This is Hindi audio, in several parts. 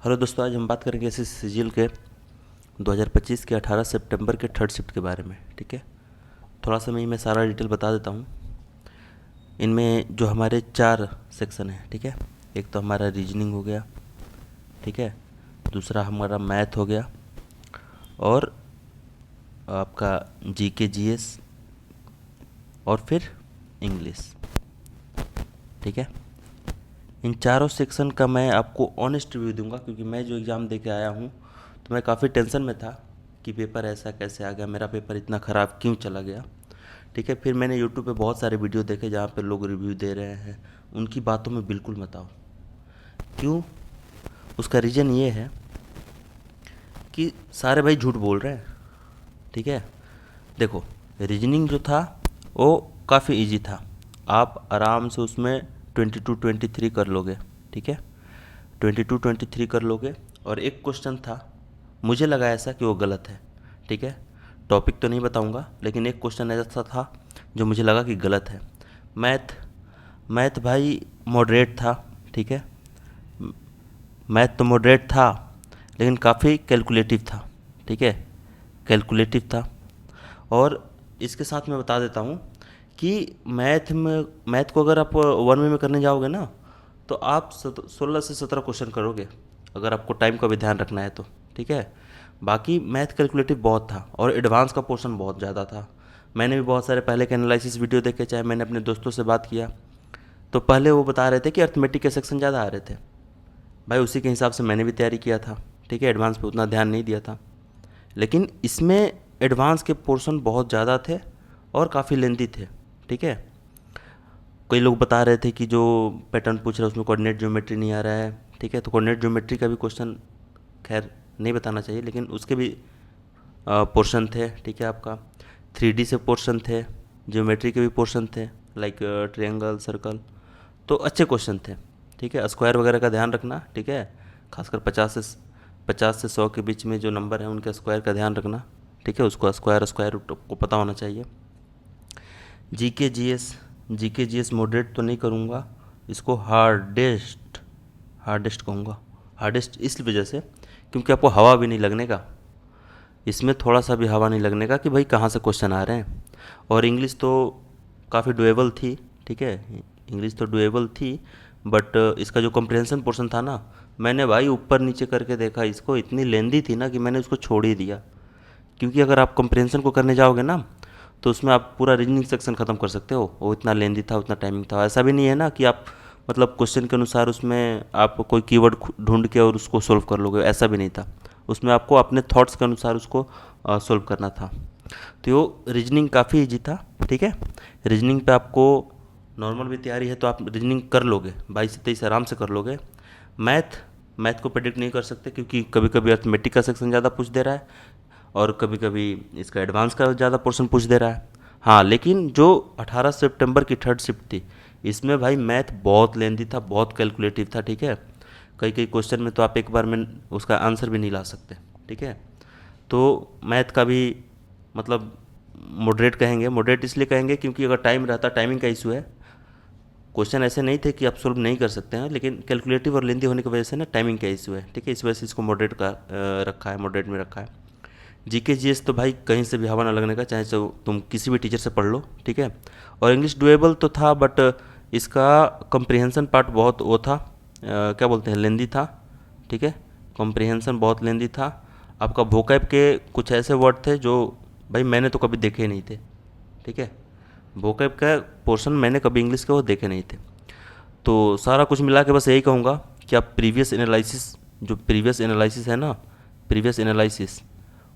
हेलो दोस्तों, आज हम बात करेंगे एस एस सीजीएल के 2025 के 18 सितंबर के थर्ड शिफ्ट के बारे में। ठीक है, थोड़ा सा मैं सारा डिटेल बता देता हूँ। इनमें जो हमारे 4 सेक्शन हैं, ठीक है। एक तो हमारा रीजनिंग हो गया, ठीक है। दूसरा हमारा मैथ हो गया, और आपका जीके जीएस, और फिर इंग्लिश, ठीक है। इन चारों सेक्शन का मैं आपको ऑनेस्ट रिव्यू दूंगा, क्योंकि मैं जो एग्ज़ाम दे के आया हूँ तो मैं काफ़ी टेंशन में था कि पेपर ऐसा कैसे आ गया, मेरा पेपर इतना ख़राब क्यों चला गया। ठीक है, फिर मैंने यूट्यूब पे बहुत सारे वीडियो देखे जहाँ पे लोग रिव्यू दे रहे हैं, उनकी बातों में बिल्कुल मत आओ। क्यों? उसका रीज़न ये है कि सारे भाई झूठ बोल रहे हैं। ठीक है, देखो, रीजनिंग जो था वो काफ़ी इजी था, आप आराम से उसमें 22-23 कर लोगे। ठीक है, 22-23 कर लोगे। और एक क्वेश्चन था, मुझे लगा ऐसा कि वो गलत है। ठीक है, टॉपिक तो नहीं बताऊंगा, लेकिन एक क्वेश्चन ऐसा था जो मुझे लगा कि गलत है। मैथ मैथ भाई मॉडरेट था। ठीक है, मैथ तो मॉडरेट था, लेकिन काफ़ी कैलकुलेटिव था। ठीक है, कैलकुलेटिव था। और इसके साथ मैं बता देता हूँ कि मैथ को अगर आप 1 वे में करने जाओगे ना, तो आप 16 से 17 क्वेश्चन करोगे, अगर आपको टाइम का भी ध्यान रखना है तो। ठीक है, बाकी मैथ कैलकुलेटिव बहुत था और एडवांस का पोर्शन बहुत ज़्यादा था। मैंने भी बहुत सारे पहले के एनालिसिस वीडियो देखे, चाहे मैंने अपने दोस्तों से बात किया, तो पहले वो बता रहे थे कि अर्थमेटिक के सेक्शन ज़्यादा आ रहे थे। भाई उसी के हिसाब से मैंने भी तैयारी किया था। ठीक है, एडवांस पे उतना ध्यान नहीं दिया था, लेकिन इसमें एडवांस के पोर्शन बहुत ज़्यादा थे और काफ़ी लेंथी थे। ठीक है, कई लोग बता रहे थे कि जो पैटर्न पूछ रहे हैं उसमें कोऑर्डिनेट ज्योमेट्री नहीं आ रहा है। ठीक है, तो कोऑर्डिनेट ज्योमेट्री का भी क्वेश्चन खैर नहीं बताना चाहिए, लेकिन उसके भी पोर्शन थे। ठीक है, आपका 3D से पोर्शन थे, ज्योमेट्री के भी पोर्शन थे, लाइक ट्रायंगल, सर्कल, तो अच्छे क्वेश्चन थे। ठीक है, स्क्वायर वगैरह का ध्यान रखना। ठीक है, खासकर 50 से 100 के बीच में जो नंबर हैं उनके स्क्वायर का ध्यान रखना। ठीक है, उसको स्क्वायर रूट को पता होना चाहिए। जीके जीएस मॉडरेट तो नहीं करूँगा, इसको हार्डेस्ट कहूँगा। हार्डेस्ट इस वजह से क्योंकि आपको हवा भी नहीं लगने का, इसमें थोड़ा सा भी हवा नहीं लगने का कि भाई कहाँ से क्वेश्चन आ रहे हैं। और इंग्लिश तो काफ़ी डुएबल थी। ठीक है, इंग्लिश तो डुएबल थी, बट इसका जो कम्प्रहेंशन पोर्शन था ना, मैंने भाई ऊपर नीचे करके देखा, इसको इतनी लेंदी थी ना कि मैंने उसको छोड़ ही दिया। क्योंकि अगर आप कंप्रहेंशन को करने जाओगे ना, तो उसमें आप पूरा रीजनिंग सेक्शन ख़त्म कर सकते हो, वो इतना लेंदी था, उतना टाइमिंग था। ऐसा भी नहीं है ना कि आप मतलब क्वेश्चन के अनुसार उसमें आप कोई कीवर्ड ढूंढ के और उसको सोल्व कर लोगे, ऐसा भी नहीं था। उसमें आपको अपने थॉट्स के अनुसार उसको सोल्व करना था। तो वो रीजनिंग काफ़ी इजी था। ठीक है, रीजनिंग पे आपको नॉर्मल भी तैयारी है तो आप रीजनिंग कर लोगे, 22 से 23 आराम से कर लोगे। मैथ मैथ को प्रेडिक्ट नहीं कर सकते, क्योंकि कभी कभी अर्थमेटिक का सेक्शन ज़्यादा पूछ दे रहा है और कभी कभी इसका एडवांस का ज़्यादा पोर्शन पूछ दे रहा है। हाँ, लेकिन जो 18 सितंबर की थर्ड शिफ्ट थी, इसमें भाई मैथ बहुत लेंथी था, बहुत कैलकुलेटिव था। ठीक है, कई कई क्वेश्चन में तो आप एक बार में उसका आंसर भी नहीं ला सकते। ठीक है, तो मैथ का भी मतलब मॉडरेट कहेंगे। मॉडरेट इसलिए कहेंगे क्योंकि अगर टाइम रहता, टाइमिंग का इशू है, क्वेश्चन ऐसे नहीं थे कि आप सोल्व नहीं कर सकते हैं, लेकिन कैलकुलेटिव और लेंथी होने की वजह से ना टाइमिंग का इशू है। ठीक है, इस वजह से इसको मॉडरेट का रखा है, मॉडरेट में रखा है। जीके जीएस तो भाई कहीं से भी हवा ना लगने का, चाहे तो तुम किसी भी टीचर से पढ़ लो। ठीक है, और इंग्लिश डुएबल तो था, बट इसका कम्प्रिहेंसन पार्ट बहुत वो था, क्या बोलते हैं, लेंदी था। ठीक है, कम्प्रिहेंसन बहुत लेंदी था। आपका वोकैब के कुछ ऐसे वर्ड थे जो भाई मैंने तो कभी देखे ही नहीं थे। ठीक है, वोकैब का पोर्शन मैंने कभी इंग्लिश के वो देखे नहीं थे। तो सारा कुछ मिला के बस यही कहूँगा कि आप प्रीवियस एनालिसिस है ना, प्रीवियस एनालिसिस,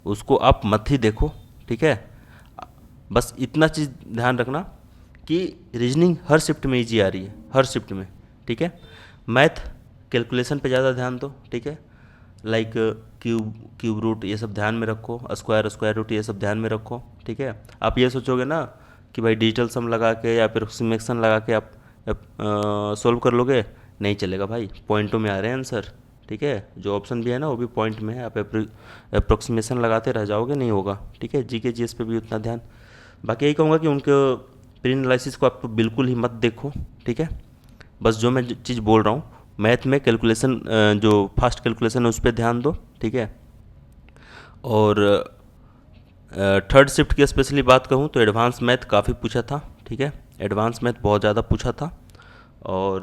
उसको आप मत ही देखो। ठीक है, बस इतना चीज़ ध्यान रखना कि रीजनिंग हर शिफ्ट में इजी आ रही है, हर शिफ्ट में। ठीक है, मैथ कैलकुलेशन पे ज़्यादा ध्यान दो। ठीक है, लाइक क्यूब रूट ये सब ध्यान में रखो, स्क्वायर रूट ये सब ध्यान में रखो। ठीक है, आप ये सोचोगे ना कि भाई डिजिटल सम लगा के या फिर सिमेक्शन लगा के आप सोल्व कर लोगे, नहीं चलेगा भाई, पॉइंटों में आ रहे हैं आंसर। ठीक है, जो ऑप्शन भी है ना वो भी पॉइंट में है, आप अप्रोक्सीमेशन लगाते रह जाओगे, नहीं होगा। ठीक है, जीके जीएस पे भी उतना ध्यान। बाकी यही कहूँगा कि उनके प्री एनालिसिस को आप बिल्कुल ही मत देखो। ठीक है, बस जो मैं चीज़ बोल रहा हूँ मैथ में कैलकुलेशन, जो फास्ट कैलकुलेशन है उस पर ध्यान दो, ठीक है। और थर्ड शिफ्ट की स्पेशली बात कहूँ तो एडवांस मैथ काफ़ी पूछा था, ठीक है। एडवांस मैथ बहुत ज़्यादा पूछा था। और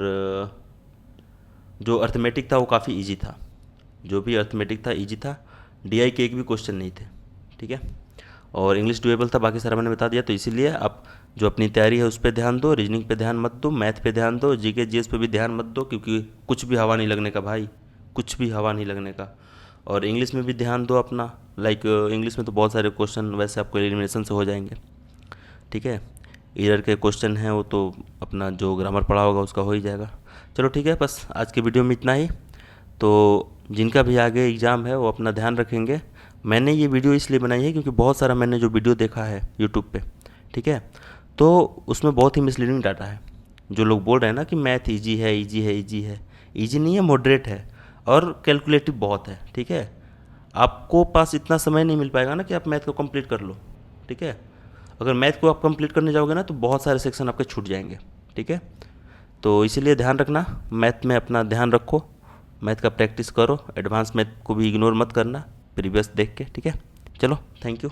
जो अर्थमेटिक था वो काफ़ी इजी था, जो भी अर्थमेटिक था इजी था। डीआई के एक भी क्वेश्चन नहीं थे, ठीक है। और इंग्लिश डुएबल था, बाकी सारा मैंने बता दिया। तो इसीलिए आप जो अपनी तैयारी है उस पर ध्यान दो, रीजनिंग पे ध्यान मत दो, मैथ पे ध्यान दो, जीके जीएस पे भी ध्यान मत दो, क्योंकि कुछ भी हवा नहीं लगने का भाई, कुछ भी हवा नहीं लगने का। और इंग्लिश में भी ध्यान दो अपना, लाइक इंग्लिश में तो बहुत सारे क्वेश्चन वैसे आपको एलिमिनेशन से हो जाएंगे, ठीक है। ईयर के क्वेश्चन हैं वो तो अपना जो ग्रामर पढ़ा होगा उसका हो ही जाएगा। चलो ठीक है, बस आज के वीडियो में इतना ही। तो जिनका भी आगे एग्ज़ाम है वो अपना ध्यान रखेंगे। मैंने ये वीडियो इसलिए बनाई है क्योंकि बहुत सारा मैंने जो वीडियो देखा है यूट्यूब पे, ठीक है, तो उसमें बहुत ही मिसलीडिंग डाटा है। जो लोग बोल रहे हैं ना कि मैथ इजी है, इजी है, इजी है, इजी नहीं है, मॉडरेट है और कैलकुलेटिव बहुत है, ठीक है। आपको पास इतना समय नहीं मिल पाएगा ना कि आप मैथ को कंप्लीट कर लो, ठीक है। अगर मैथ को आप कंप्लीट करने जाओगे ना तो बहुत सारे सेक्शन आपके छूट जाएंगे, ठीक है। तो इसीलिए ध्यान रखना, मैथ में अपना ध्यान रखो, मैथ का प्रैक्टिस करो, एडवांस मैथ को भी इग्नोर मत करना प्रीवियस देख के, ठीक है। चलो, थैंक यू।